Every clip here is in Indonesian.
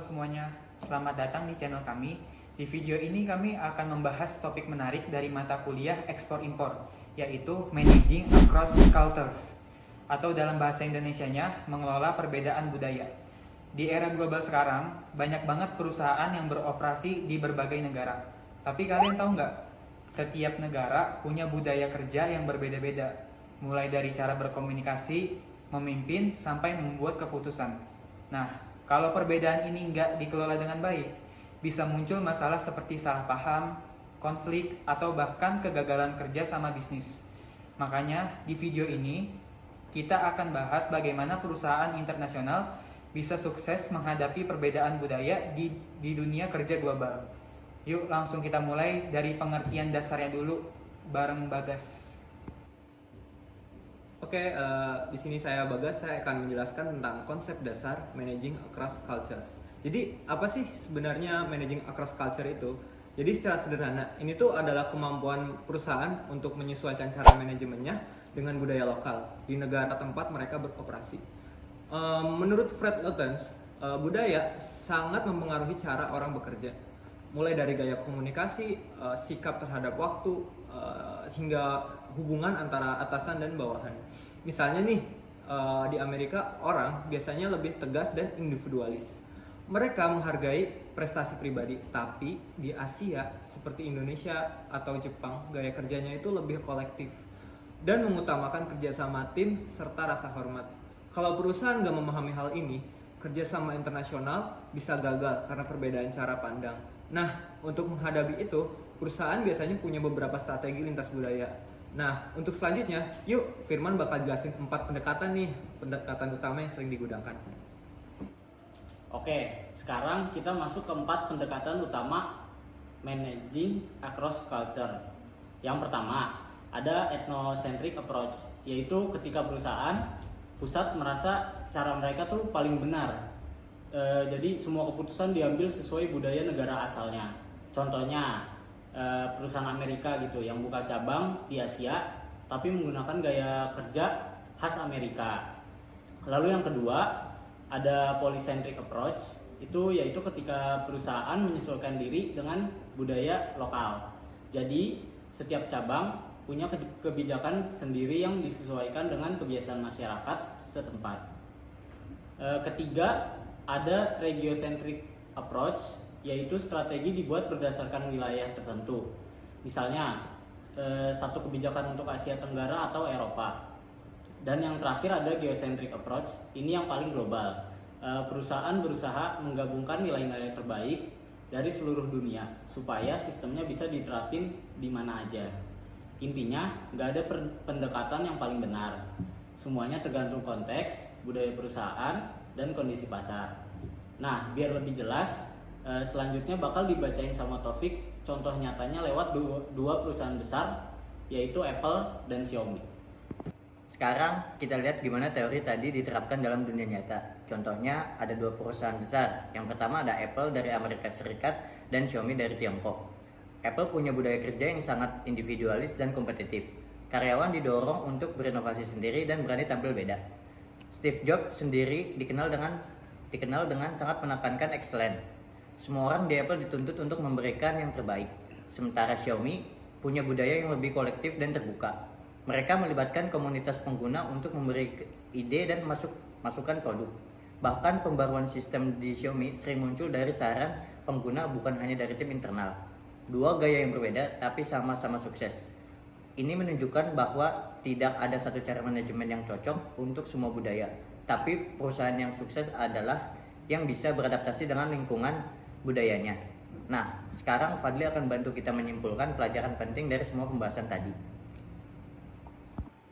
semuanya, selamat datang di channel kami. Di video ini kami akan membahas topik menarik dari mata kuliah ekspor-impor, yaitu Managing Across Cultures, atau dalam bahasa Indonesianya, mengelola perbedaan budaya. Di era global sekarang, banyak banget perusahaan yang beroperasi di berbagai negara. Tapi kalian tahu nggak? Setiap negara punya budaya kerja yang berbeda-beda, mulai dari cara berkomunikasi, memimpin, sampai membuat keputusan. Nah, kalau perbedaan ini nggak dikelola dengan baik, bisa muncul masalah seperti salah paham, konflik, atau bahkan kegagalan kerja sama bisnis. Makanya di video ini, kita akan bahas bagaimana perusahaan internasional bisa sukses menghadapi perbedaan budaya di dunia kerja global. Yuk langsung kita mulai dari pengertian dasarnya dulu bareng Bagas. Oke, di sini saya Bagas, saya akan menjelaskan tentang konsep dasar Managing Across Cultures. Jadi, apa sih sebenarnya Managing Across Culture itu? Jadi secara sederhana, ini tuh adalah kemampuan perusahaan untuk menyesuaikan cara manajemennya dengan budaya lokal di negara tempat mereka beroperasi. Menurut Fred Lutyens, budaya sangat mempengaruhi cara orang bekerja. Mulai dari gaya komunikasi, sikap terhadap waktu, hingga hubungan antara atasan dan bawahan. Misalnya nih, di Amerika orang biasanya lebih tegas dan individualis. Mereka menghargai prestasi pribadi, tapi di Asia seperti Indonesia atau Jepang, gaya kerjanya itu lebih kolektif dan mengutamakan kerjasama tim serta rasa hormat. Kalau perusahaan nggak memahami hal ini, kerjasama internasional bisa gagal karena perbedaan cara pandang. Nah, untuk menghadapi itu, perusahaan biasanya punya beberapa strategi lintas budaya. Nah, untuk selanjutnya, yuk Firman bakal jelasin 4 pendekatan nih, pendekatan utama yang sering digunakan. Oke, sekarang kita masuk ke 4 pendekatan utama Managing Across Culture. Yang pertama, ada ethnocentric approach, yaitu ketika perusahaan pusat merasa cara mereka tuh paling benar. Jadi semua keputusan diambil sesuai budaya negara asalnya. Contohnya, perusahaan Amerika gitu yang buka cabang di Asia tapi menggunakan gaya kerja khas Amerika. Lalu yang kedua ada polycentric approach, yaitu ketika perusahaan menyesuaikan diri dengan budaya lokal. Jadi setiap cabang punya kebijakan sendiri yang disesuaikan dengan kebiasaan masyarakat setempat. Ketiga ada regiocentric approach, yaitu strategi dibuat berdasarkan wilayah tertentu. Misalnya satu kebijakan untuk Asia Tenggara atau Eropa. Dan yang terakhir ada geocentric approach, ini yang paling global. Perusahaan berusaha menggabungkan nilai-nilai terbaik dari seluruh dunia supaya sistemnya bisa diterapin di mana aja. Intinya nggak ada pendekatan yang paling benar. Semuanya tergantung konteks, budaya perusahaan, dan kondisi pasar. Nah, biar lebih jelas, selanjutnya bakal dibacain sama Taufik contoh nyatanya lewat dua perusahaan besar, yaitu Apple dan Xiaomi. Sekarang kita lihat gimana teori tadi diterapkan dalam dunia nyata. Contohnya ada 2 perusahaan besar. Yang pertama ada Apple dari Amerika Serikat dan Xiaomi dari Tiongkok. Apple punya budaya kerja yang sangat individualis dan kompetitif. Karyawan didorong untuk berinovasi sendiri dan berani tampil beda. Steve Jobs sendiri dikenal dengan sangat menekankan excellence. Semua orang di Apple dituntut untuk memberikan yang terbaik. Sementara Xiaomi punya budaya yang lebih kolektif dan terbuka. Mereka melibatkan komunitas pengguna untuk memberi ide dan masukan produk. Bahkan pembaruan sistem di Xiaomi sering muncul dari saran pengguna, bukan hanya dari tim internal. 2 gaya yang berbeda tapi sama-sama sukses. Ini menunjukkan bahwa tidak ada satu cara manajemen yang cocok untuk semua budaya. Tapi perusahaan yang sukses adalah yang bisa beradaptasi dengan lingkungan budayanya. Nah, sekarang Fadli akan bantu kita menyimpulkan pelajaran penting dari semua pembahasan tadi.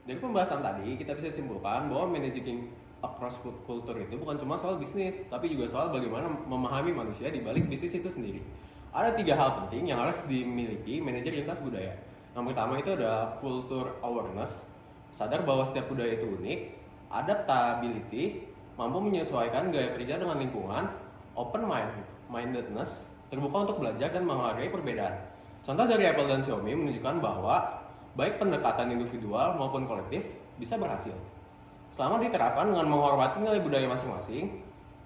Dari pembahasan tadi, kita bisa simpulkan bahwa managing across culture itu bukan cuma soal bisnis, tapi juga soal bagaimana memahami manusia di balik bisnis itu sendiri. Ada 3 hal penting yang harus dimiliki manajer lintas budaya. Yang pertama itu ada culture awareness, sadar bahwa setiap budaya itu unik, adaptability, mampu menyesuaikan gaya kerja dengan lingkungan, open-mindedness, terbuka untuk belajar dan menghargai perbedaan. Contoh dari Apple dan Xiaomi menunjukkan bahwa baik pendekatan individual maupun kolektif bisa berhasil selama diterapkan dengan menghormati nilai budaya masing-masing.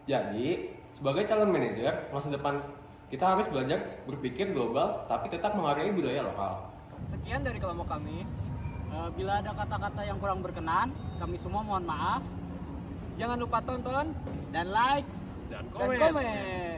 Jadi Sebagai calon manajer, masa depan kita harus belajar berpikir global tapi tetap menghargai budaya lokal. Sekian dari kelompok kami. Bila ada kata-kata yang kurang berkenan, kami semua mohon maaf. Jangan lupa tonton Dan like dan komen.